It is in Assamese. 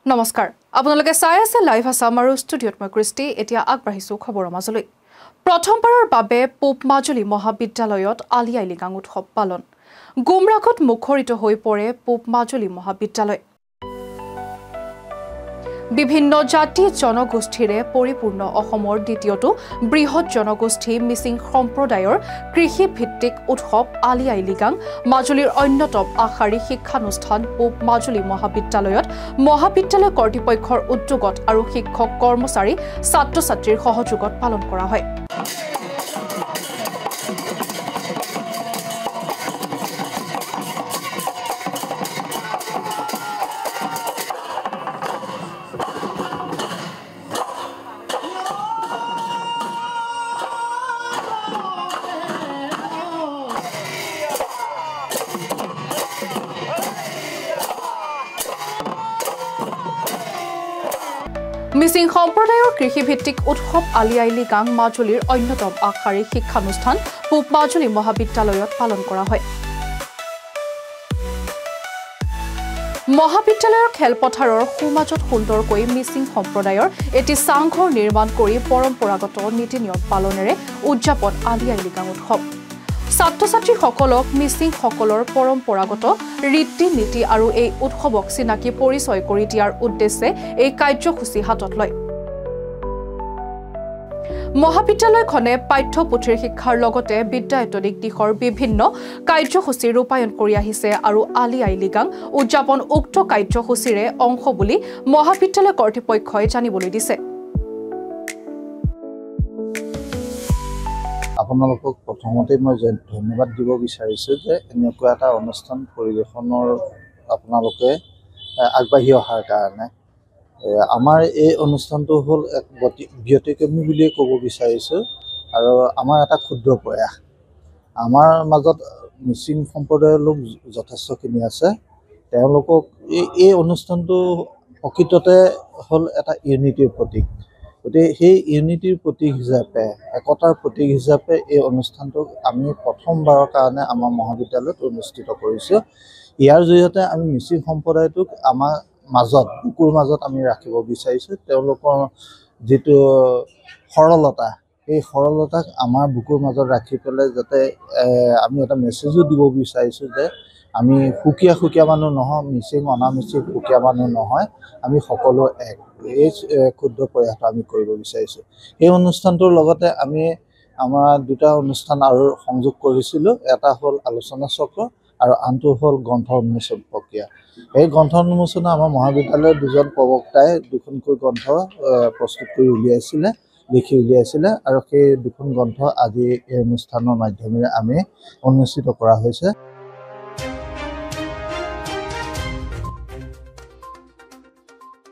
নমস্কাৰ আপোনালোকে চাই আছে লাইভ আছাম আৰু ষ্টুডিঅ'ত মই ক্ৰিষ্টি এতিয়া আগবাঢ়িছো খবৰৰ মাজলৈ প্ৰথমবাৰৰ বাবে পূব মাজুলী মহাবিদ্যালয়ত আলি আই লৃগাং উৎসৱ পালন গুমৰাগত মুখৰিত হৈ পৰে পূব মাজুলী মহাবিদ্যালয় বিভিন্ন জাতি জনগোষ্ঠীৰে পৰিপূৰ্ণ অসমৰ দ্বিতীয়টো বৃহৎ জনগোষ্ঠী মিচিং সম্প্ৰদায়ৰ কৃষি ভিত্তিক উৎসৱ আলি আই লৃগাং মাজুলীৰ অন্যতম আশাৰী শিক্ষানুষ্ঠান পূব মাজুলী মহাবিদ্যালয়ত মহাবিদ্যালয় কৰ্তৃপক্ষৰ উদ্যোগত আৰু শিক্ষক কৰ্মচাৰী ছাত্ৰ ছাত্ৰীৰ সহযোগত পালন কৰা হয় মিচিং সম্প্ৰদায়ৰ কৃষিভিত্তিক উৎসৱ আলি আই লৃগাং মাজুলীৰ অন্যতম আশাৰী শিক্ষানুষ্ঠান পূব মাজুলী মহাবিদ্যালয়ত পালন কৰা হয় মহাবিদ্যালয়ৰ খেলপথাৰৰ সুমাজত সুন্দৰকৈ মিচিং সম্প্ৰদায়ৰ এটি চাংঘৰ নিৰ্মাণ কৰি পৰম্পৰাগত নীতি নিয়ম পালনেৰে উদযাপন আলি আই লৃগাং উৎসৱ ছাত্ৰ ছাত্ৰীসকলক মিচিংসকলৰ পৰম্পৰাগত ৰীতি নীতি আৰু এই উৎসৱক চিনাকি পৰিচয় কৰি দিয়াৰ উদ্দেশ্যে এই কাৰ্যসূচী হাতত লয় মহাবিদ্যালয়খনে পাঠ্যপুথিৰ শিক্ষাৰ লগতে বিদ্যায়তনিক দিশৰ বিভিন্ন কাৰ্যসূচী ৰূপায়ণ কৰি আহিছে আৰু আলি আই লৃগাং উদযাপন উক্ত কাৰ্যসূচীৰে অংশ বুলি মহাবিদ্যালয় কৰ্তৃপক্ষই জানিবলৈ দিছে আপোনালোকক প্ৰথমতে মই ধন্যবাদ দিব বিচাৰিছো যে এনেকুৱা এটা অনুষ্ঠান পৰিৱেশনৰ আপোনালোকে আগবাঢ়ি অহাৰ কাৰণে আমাৰ এই অনুষ্ঠানটো হ'ল এক ব্যতিক্ৰমী বুলিয়ে ক'ব বিচাৰিছো আৰু আমাৰ এটা ক্ষুদ্ৰ প্ৰয়াস আমাৰ মাজত মিচিং সম্প্ৰদায়ৰ লোক যথেষ্টখিনি আছে তেওঁলোকক এই অনুষ্ঠানটো প্ৰকৃততে হ'ল এটা ইউনিটিৰ প্ৰতীক গতিকে সেই ইউনিটিৰ প্ৰতীক হিচাপে একতাৰ প্ৰতীক হিচাপে এই অনুষ্ঠানটোক আমি প্ৰথমবাৰৰ কাৰণে আমাৰ মহাবিদ্যালয়ত অনুষ্ঠিত কৰিছোঁ ইয়াৰ জৰিয়তে আমি মিচিং সম্প্ৰদায়টোক আমাৰ মাজত বুকুৰ মাজত আমি ৰাখিব বিচাৰিছোঁ তেওঁলোকৰ যিটো সৰলতা এই সৰলতাক আমাৰ বুকুৰ মাজত ৰাখি পেলাই যাতে আমি এটা মেছেজো দিব বিচাৰিছোঁ যে আমি সুকীয়া মানুহ নহয় মিচিং অনামিচিং সুকীয়া মানুহ নহয় আমি সকলো এক এই ক্ষুদ্ৰ প্ৰয়াসটো আমি কৰিব বিচাৰিছোঁ এই অনুষ্ঠানটোৰ লগতে আমি আমাৰ দুটা অনুষ্ঠান আৰু সংযোগ কৰিছিলোঁ এটা হ'ল আলোচনা চক্ৰ আৰু আনটো হ'ল গ্ৰন্থ উন্মোচন প্ৰক্ৰিয়া এই গ্ৰন্থ উন্মোচনে আমাৰ মহাবিদ্যালয়ৰ দুজন প্ৰবক্তাই দুখনকৈ গ্ৰন্থ প্ৰস্তুত কৰি লিখি উলিয়াইছিলে আৰু সেই দুখন গ্ৰন্থ আজি এই অনুষ্ঠানৰ মাধ্যমেৰে আমি উন্মোচিত কৰা হৈছে